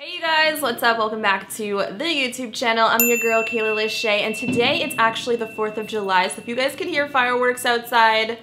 Hey you guys, what's up? Welcome back to the YouTube channel. I'm your girl Kayla Lashae, and today it's actually the 4th of July, so if you guys can hear fireworks outside,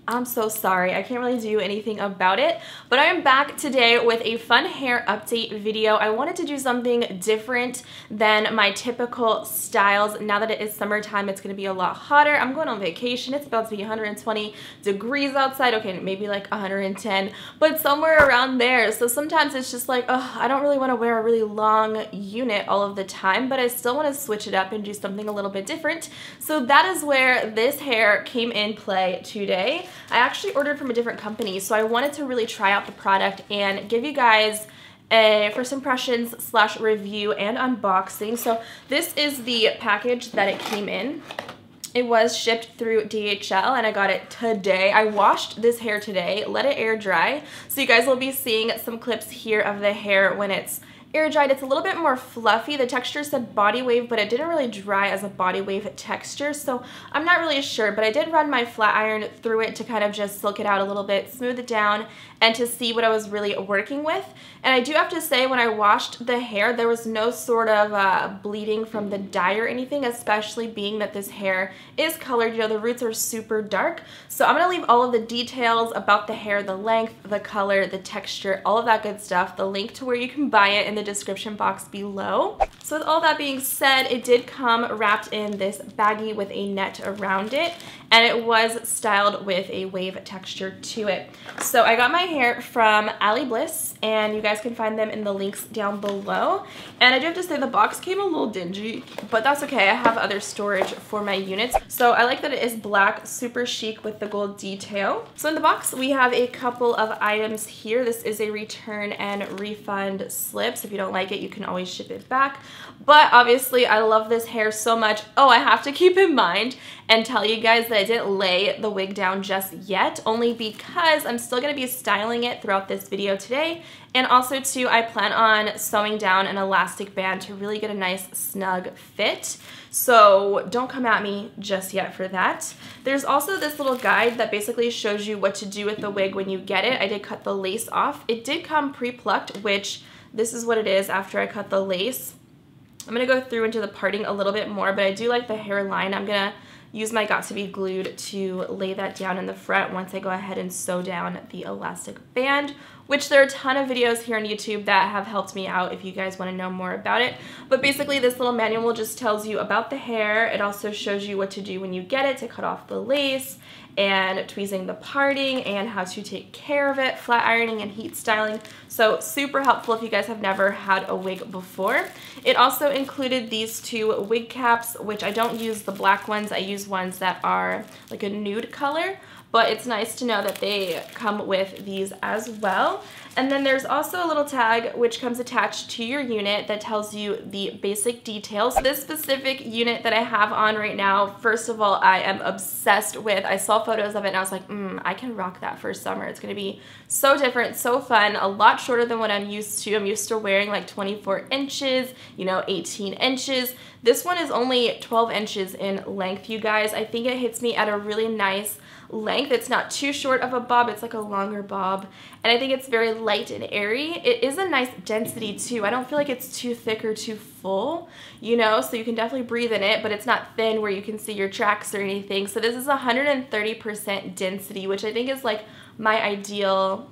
I'm so sorry. I can't really do anything about it, but I am back today with a fun hair update video. I wanted to do something different than my typical styles. Now that it is summertime, it's going to be a lot hotter. I'm going on vacation. It's about to be 120 degrees outside. Okay, maybe like 110, but somewhere around there. So sometimes it's just like, oh, I don't really want to wear a really long unit all of the time, but I still want to switch it up and do something a little bit different. So that is where this hair came in play today. I actually ordered from a different company, so I wanted to really try out the product and give you guys a first impressions / review and unboxing. So this is the package that it came in. It was shipped through DHL and I got it today. I washed this hair today, let it air dry. So you guys will be seeing some clips here of the hair when it's air dried. It's a little bit more fluffy. The texture said body wave, but it didn't really dry as a body wave texture, so I'm not really sure, but I did run my flat iron through it to kind of just silk it out a little bit, smooth it down, and to see what I was really working with. And I do have to say, when I washed the hair, there was no sort of bleeding from the dye or anything, especially being that this hair is colored. You know, the roots are super dark. So I'm going to leave all of the details about the hair, the length, the color, the texture, all of that good stuff, the link to where you can buy it in the description box below. So with all that being said, it did come wrapped in this baggie with a net around it, and it was styled with a wave texture to it. So I got my hair from Ali Bliss, and you guys can find them in the links down below. And I do have to say the box came a little dingy, but that's okay. I have other storage for my units. So I like that it is black, super chic with the gold detail. So in the box, we have a couple of items here. This is a return and refund slip. So if you don't like it, you can always ship it back. But obviously, I love this hair so much. Oh, I have to keep in mind and tell you guys that I didn't lay the wig down just yet, only because I'm still going to be styling it throughout this video today. And also too, I plan on sewing down an elastic band to really get a nice snug fit. So don't come at me just yet for that. There's also this little guide that basically shows you what to do with the wig when you get it. I did cut the lace off. It did come pre-plucked, which this is what it is after I cut the lace. I'm going to go through into the parting a little bit more, but I do like the hairline. I'm going to use my Got To Be Glued to lay that down in the front once I go ahead and sew down the elastic band, which there are a ton of videos here on YouTube that have helped me out if you guys want to know more about it. But basically this little manual just tells you about the hair. It also shows you what to do when you get it to cut off the lace, and tweezing the parting, and how to take care of it, flat ironing and heat styling. So super helpful if you guys have never had a wig before. It also included these two wig caps, which I don't use the black ones. I use ones that are like a nude color, but it's nice to know that they come with these as well. And then there's also a little tag which comes attached to your unit that tells you the basic details. This specific unit that I have on right now, first of all, I am obsessed with. I saw photos of it and I was like, I can rock that for summer. It's gonna be so different, so fun, a lot shorter than what I'm used to. I'm used to wearing like 24 inches, you know, 18 inches. This one is only 12 inches in length, you guys. I think it hits me at a really nice length. It's not too short of a bob, it's like a longer bob, and I think it's very light and airy. It is a nice density too. I don't feel like it's too thick or too full, you know, so you can definitely breathe in it, but it's not thin where you can see your tracks or anything. So this is 130% density, which I think is like my ideal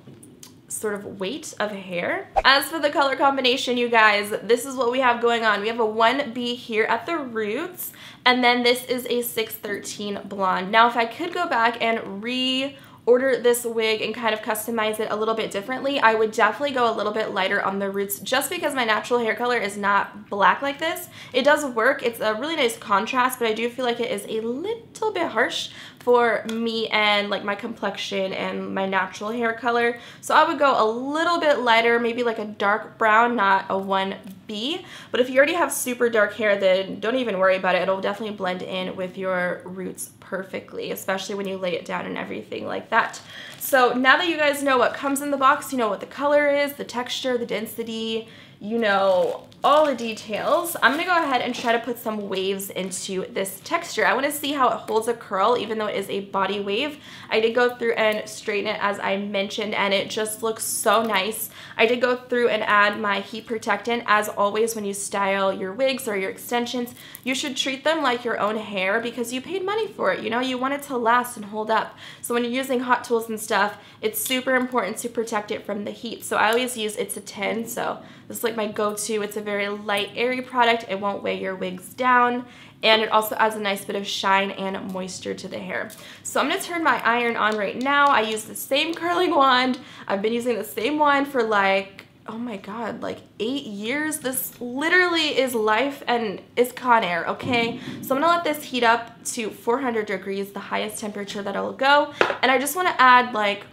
sort of weight of hair. As for the color combination, you guys, this is what we have going on. We have a 1B here at the roots, and then this is a 613 blonde. Now, if I could go back and reorder this wig and kind of customize it a little bit differently, I would definitely go a little bit lighter on the roots, just because my natural hair color is not black like this. It does work. It's a really nice contrast, but I do feel like it is a little bit harsh for me and like my complexion and my natural hair color. So I would go a little bit lighter, maybe like a dark brown, not a 1B. But if you already have super dark hair, then don't even worry about it. It'll definitely blend in with your roots perfectly, especially when you lay it down and everything like that. So now that you guys know what comes in the box, you know what the color is, the texture, the density, you know all the details, I'm gonna go ahead and try to put some waves into this texture. I wanna see how it holds a curl even though it is a body wave. I did go through and straighten it as I mentioned, and it just looks so nice. I did go through and add my heat protectant. As always, when you style your wigs or your extensions, you should treat them like your own hair because you paid money for it. You know, you want it to last and hold up. So when you're using hot tools and stuff, it's super important to protect it from the heat. So I always use It's a 10, so this is like my go-to. It's a very light, airy product. It won't weigh your wigs down, and it also adds a nice bit of shine and moisture to the hair. So I'm gonna turn my iron on right now. I use the same curling wand. I've been using the same one for like, oh my God, like 8 years. This literally is life and is Con Air, okay? So I'm gonna let this heat up to 400 degrees, the highest temperature that it'll go. And I just wanna add like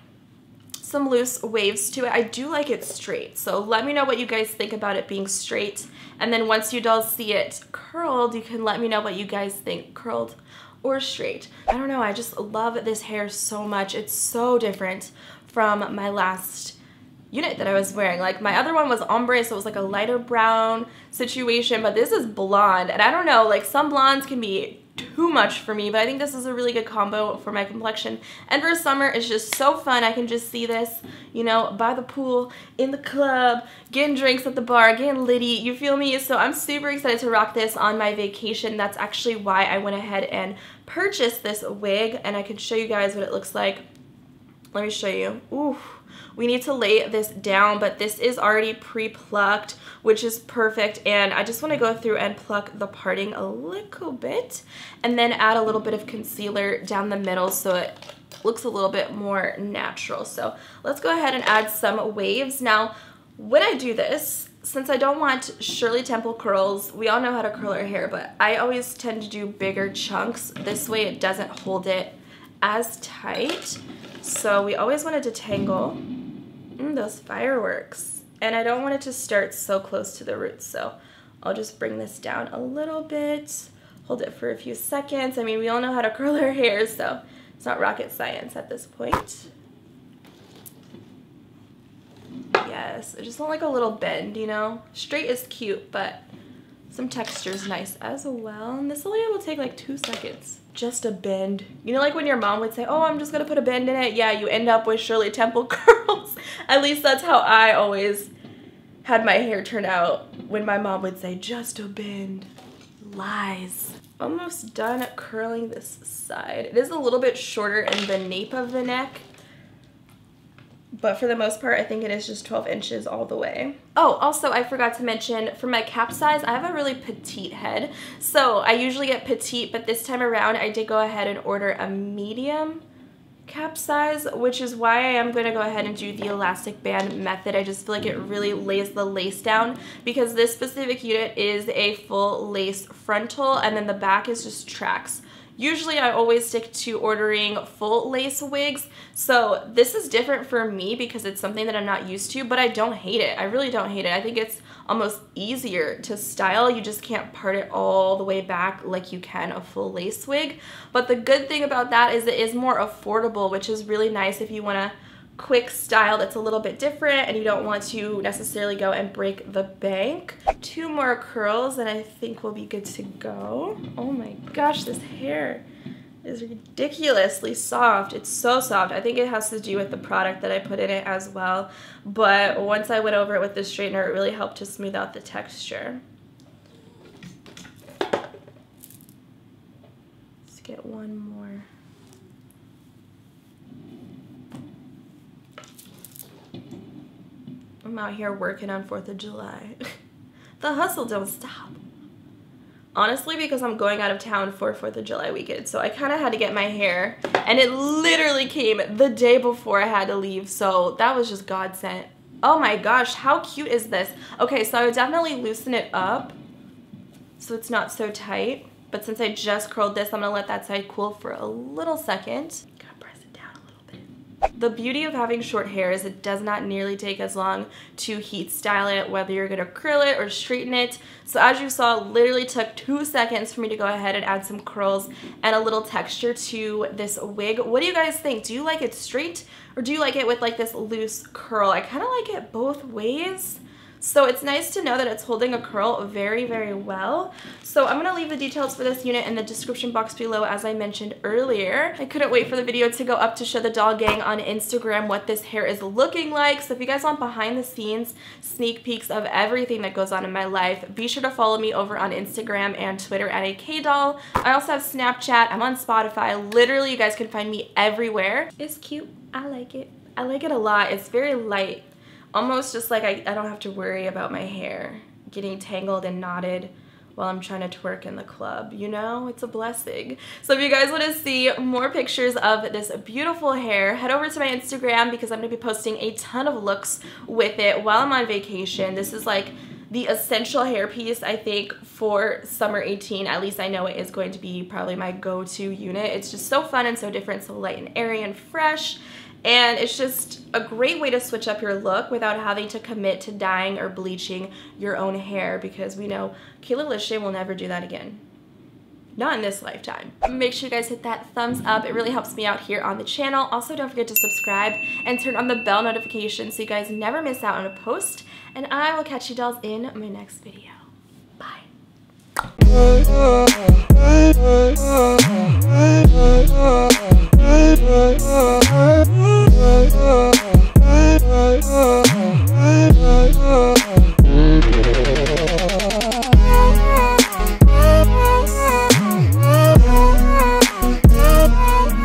some loose waves to it. I do like it straight, so let me know what you guys think about it being straight, and then once you all see it curled, you can let me know what you guys think, curled or straight. I don't know, I just love this hair so much. It's so different from my last unit that I was wearing. Like my other one was ombre, so it was like a lighter brown situation, but this is blonde, and I don't know, like some blondes can be too much for me, but I think this is a really good combo for my complexion. And for summer, it's just so fun. I can just see this, you know, by the pool, in the club, getting drinks at the bar, getting litty, you feel me? So I'm super excited to rock this on my vacation. That's actually why I went ahead and purchased this wig, and I can show you guys what it looks like. Let me show you. Ooh. We need to lay this down, but this is already pre-plucked, which is perfect, and I just want to go through and pluck the parting a little bit and then add a little bit of concealer down the middle so it looks a little bit more natural. So let's go ahead and add some waves. Now, when I do this, since I don't want Shirley Temple curls, we all know how to curl our hair, but I always tend to do bigger chunks. This way it doesn't hold it as tight. So we always want to detangle those fireworks, and I don't want it to start so close to the roots, so I'll just bring this down a little bit, hold it for a few seconds. I mean, we all know how to curl our hair, so it's not rocket science at this point. Yes, I just want like a little bend, you know? Straight is cute, but some texture is nice as well, and this only will take like 2 seconds. Just a bend. You know, like when your mom would say, oh, I'm just gonna put a bend in it? Yeah, you end up with Shirley Temple curls. At least that's how I always had my hair turn out, when my mom would say, just a bend. Lies. Almost done curling this side. It is a little bit shorter in the nape of the neck, but for the most part, I think it is just 12 inches all the way. Oh, also, I forgot to mention, for my cap size, I have a really petite head. So I usually get petite, but this time around, I did go ahead and order a medium cap size, which is why I am going to go ahead and do the elastic band method. I just feel like it really lays the lace down, because this specific unit is a full lace frontal, and then the back is just tracks. Usually I always stick to ordering full lace wigs, so this is different for me because it's something that I'm not used to, but I don't hate it. I really don't hate it. I think it's almost easier to style. You just can't part it all the way back like you can a full lace wig. But the good thing about that is it is more affordable, which is really nice if you want to quick style that's a little bit different and you don't want to necessarily go and break the bank. 2 more curls and I think we'll be good to go. Oh my gosh, this hair is ridiculously soft. It's so soft. I think it has to do with the product that I put in it as well, but once I went over it with the straightener, it really helped to smooth out the texture. Let's get one more. I'm out here working on 4th of July. The hustle don't stop. Honestly, because I'm going out of town for 4th of July weekend, so I kind of had to get my hair, and it literally came the day before I had to leave, so that was just God sent. Oh my gosh, how cute is this? Okay, so I would definitely loosen it up so it's not so tight, but since I just curled this, I'm gonna let that side cool for a little second. Gotta press it down a little bit. The beauty of having short hair is it does not nearly take as long to heat style it, whether you're gonna curl it or straighten it. So as you saw, it literally took 2 seconds for me to go ahead and add some curls and a little texture to this wig. What do you guys think? Do you like it straight or do you like it with like this loose curl? I kind of like it both ways. So it's nice to know that it's holding a curl very, very well. So I'm gonna leave the details for this unit in the description box below, as I mentioned earlier. I couldn't wait for the video to go up to show the doll gang on Instagram what this hair is looking like. So if you guys want behind the scenes sneak peeks of everything that goes on in my life, be sure to follow me over on Instagram and Twitter at akdoll. I also have Snapchat, I'm on Spotify. Literally, you guys can find me everywhere. It's cute, I like it. I like it a lot. It's very light. Almost just like I don't have to worry about my hair getting tangled and knotted while I'm trying to twerk in the club, you know? It's a blessing. So if you guys want to see more pictures of this beautiful hair, head over to my Instagram because I'm going to be posting a ton of looks with it while I'm on vacation. This is like the essential hairpiece, I think, for summer 18. At least I know it is going to be probably my go-to unit. It's just so fun and so different, so light and airy and fresh. And it's just a great way to switch up your look without having to commit to dyeing or bleaching your own hair, because we know Kayla Lashae will never do that again. Not in this lifetime. Make sure you guys hit that thumbs up. It really helps me out here on the channel. Also, don't forget to subscribe and turn on the bell notification so you guys never miss out on a post. And I will catch you dolls in my next video. Bye.